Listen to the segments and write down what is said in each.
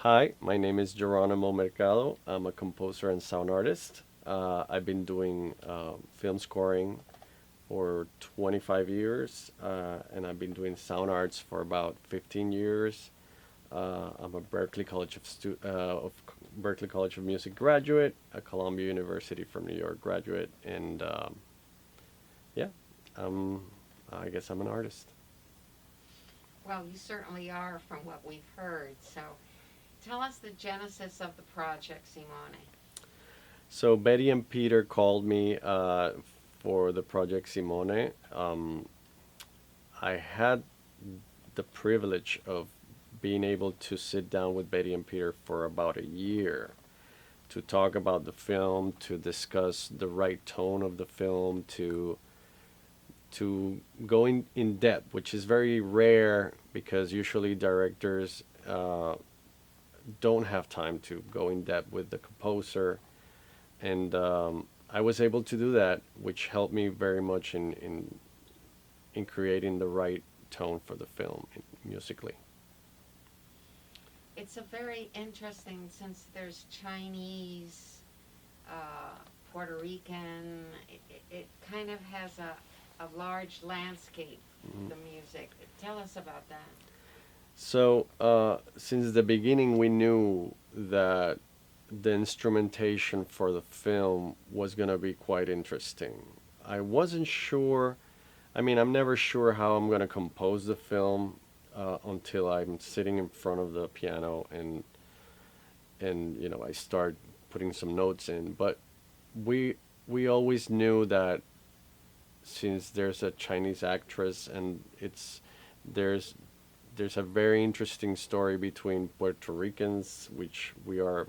Hi, my name is Gerónimo Mercado. I'm a composer and sound artist. I've been doing film scoring for 25 years, and I've been doing sound arts for about 15 years. I'm a Berkeley College of Music graduate, a Columbia University from New York graduate, and yeah, um, I guess I'm an artist. Well, you certainly are from what we've heard. So tell us the genesis of the project, Simone. So Betty and Peter called me for the project Simone. I had the privilege of being able to sit down with Betty and Peter for about a year to talk about the film, to discuss the right tone of the film, to go in depth, which is very rare because usually directors don't have time to go in depth with the composer, and I was able to do that, which helped me very much in creating the right tone for the film musically. It's a very interesting since there's Chinese, Puerto Rican. It kind of has a large landscape. Mhm. The music. Tell us about that. So, since the beginning, we knew that the instrumentation for the film was going to be quite interesting. I wasn't sure. I mean, I'm never sure how I'm going to compose the film until I'm sitting in front of the piano and I start putting some notes in. But we we always knew that since there's a Chinese actress and there's there's a very interesting story between Puerto Ricans, which we are,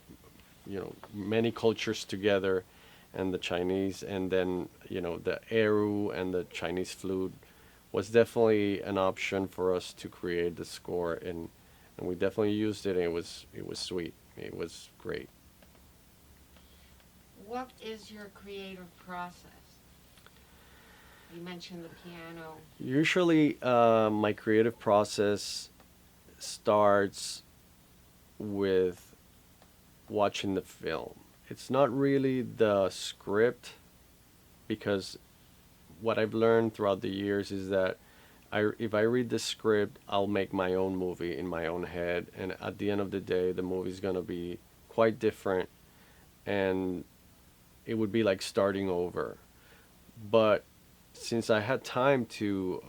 many cultures together, and the Chinese, and then the eru and the Chinese flute was definitely an option for us to create the score, and we definitely used it. And it was sweet. It was great. What is your creative process? You mentioned the piano. Usually, my creative process starts with watching the film. It's not really the script because what I've learned throughout the years is that if I read the script, I'll make my own movie in my own head, and at the end of the day, the movie's gonna be quite different, and it would be like starting over. But since I had time to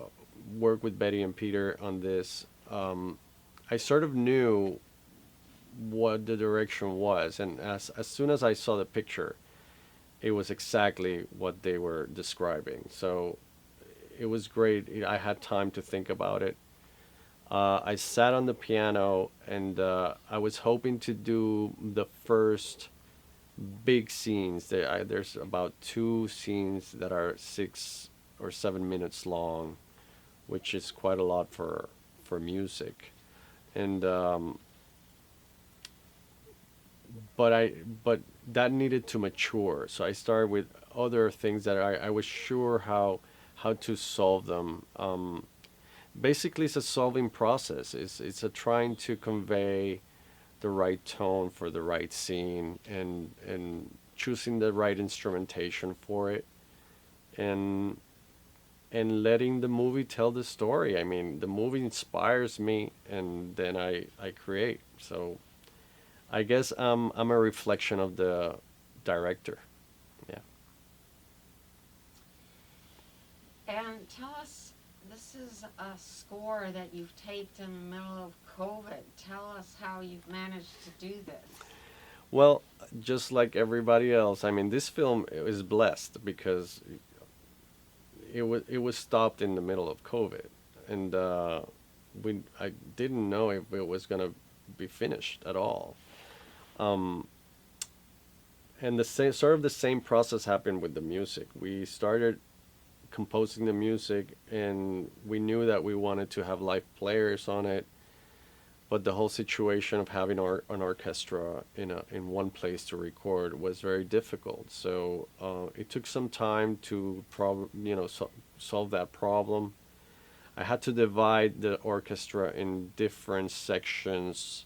work with Betty and Peter on this, I sort of knew what the direction was, and as soon as I saw the picture, it was exactly what they were describing. So it was great. I had time to think about it. I sat on the piano and I was hoping to do the first big scenes. There's about two scenes that are 6 or 7 minutes long, which is quite a lot for music. And but that needed to mature. So I started with other things that I was sure how to solve them. Basically, it's a solving process. It's a trying to convey the right tone for the right scene and choosing the right instrumentation for it and and letting the movie tell the story. I mean, the movie inspires me and then I create. So I guess I'm a reflection of the director. Yeah. And tell us, this is a score that you've taped in the middle of COVID. Tell us how you've managed to do this. Well, just like everybody else, I mean, this film is blessed because it was stopped in the middle of COVID, and we I didn't know if it was gonna be finished at all. Um, and the same process happened with the music. We started composing the music, and we knew that we wanted to have live players on it, but the whole situation of having an orchestra in one place to record was very difficult. So it took some time to solve that problem. I had to divide the orchestra in different sections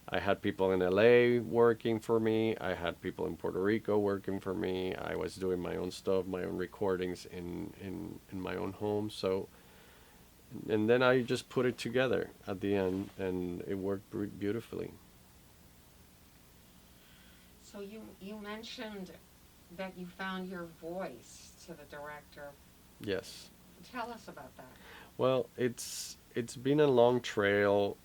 I had people in LA working for me. I had people in Puerto Rico working for me. I was doing my own stuff, my own recordings in my own home. So, and then I just put it together at the end, and it worked beautifully. So you mentioned that you found your voice to the director. Yes. Tell us about that. Well, it's been a long trail.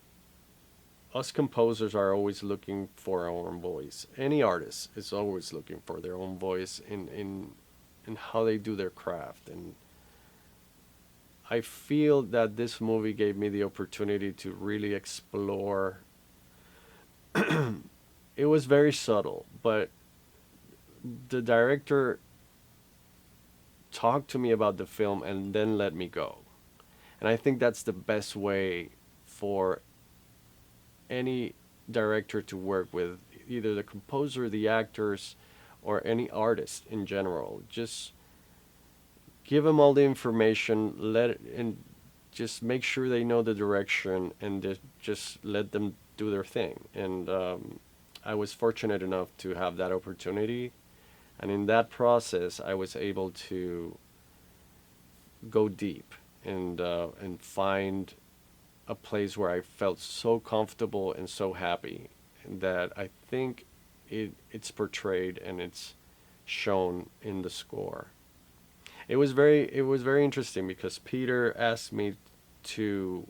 Us composers are always looking for our own voice. Any artist is always looking for their own voice in how they do their craft. And I feel that this movie gave me the opportunity to really explore. It was very subtle, but the director talked to me about the film and then let me go. And I think that's the best way for any director to work with, either the composer, the actors, or any artist in general. Just give them all the information, let it, and just make sure they know the direction, and just let them do their thing. And I was fortunate enough to have that opportunity, and in that process, I was able to go deep and find a place where I felt so comfortable and so happy that I think it's portrayed and it's shown in the score. It was very interesting because Peter asked me to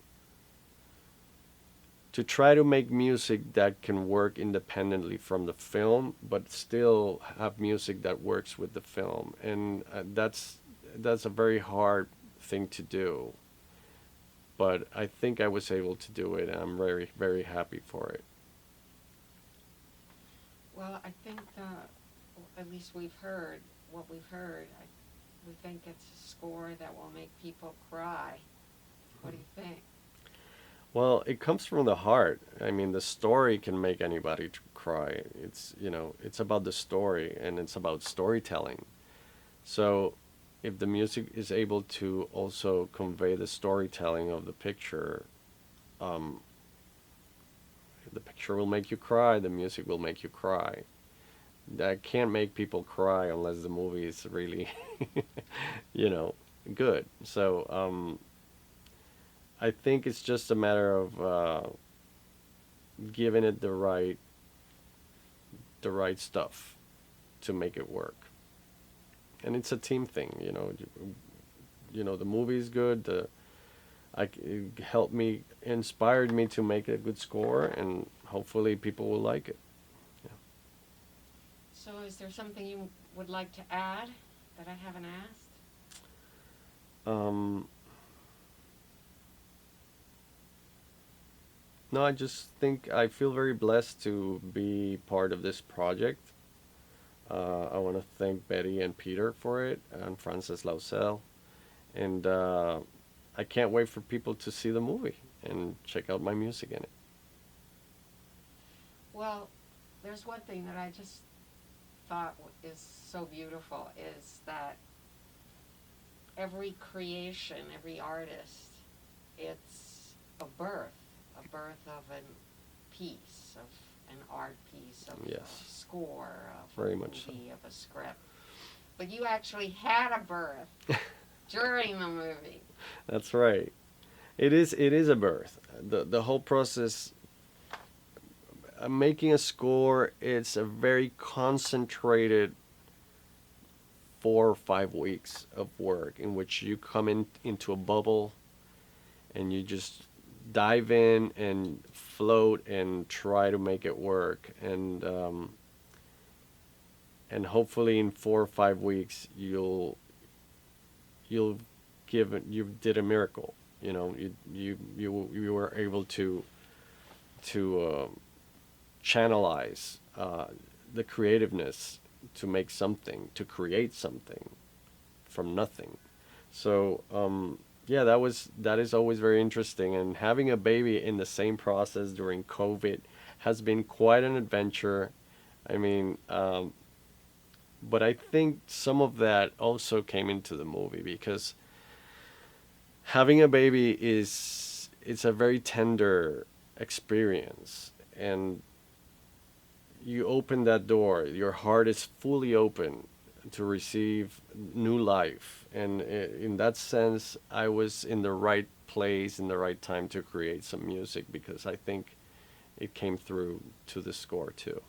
to try to make music that can work independently from the film, but still have music that works with the film, and that's a very hard thing to do. But I think I was able to do it, and I'm very very happy for it. Well, I think at least we've heard what we've heard. We think it's a score that will make people cry. What do you think? Well, it comes from the heart. I mean, the story can make anybody cry. It's about the story and it's about storytelling. So, if the music is able to also convey the storytelling of the picture, um, the picture will make you cry, the music will make you cry. That can't make people cry unless the movie is really, you know, good. So, I think it's just a matter of giving it the right stuff to make it work. And it's a team thing, the movie is good. It helped me, inspired me to make a good score, and hopefully people will like it. Yeah. So, is there something you would like to add that I haven't asked? Um, no, I just think I feel very blessed to be part of this project. I want to thank Betty and Peter for it, and Francis Lausel, and I can't wait for people to see the movie and check out my music in it. Well, there's one thing that I just thought is so beautiful is that every creation, every artist, it's a birth of a piece, of an art piece, of Yes, a score, of a very much so. movie, of a script. But you actually had a birth during the movie. That's right. It is a birth. The whole process, making a score, it's a very concentrated 4 or 5 weeks of work in which you come into a bubble and you just dive in and float and try to make it work, and hopefully in 4 or 5 weeks you'll you did a miracle. You were able to channelize the creativeness to make something, to create something from nothing. So yeah, that is always very interesting. And having a baby in the same process during COVID has been quite an adventure. I mean, but I think some of that also came into the movie because having a baby is it's a very tender experience, and you open that door. Your heart is fully open to receive new life. And in that sense, I was in the right place in the right time to create some music because I think it came through to the score too.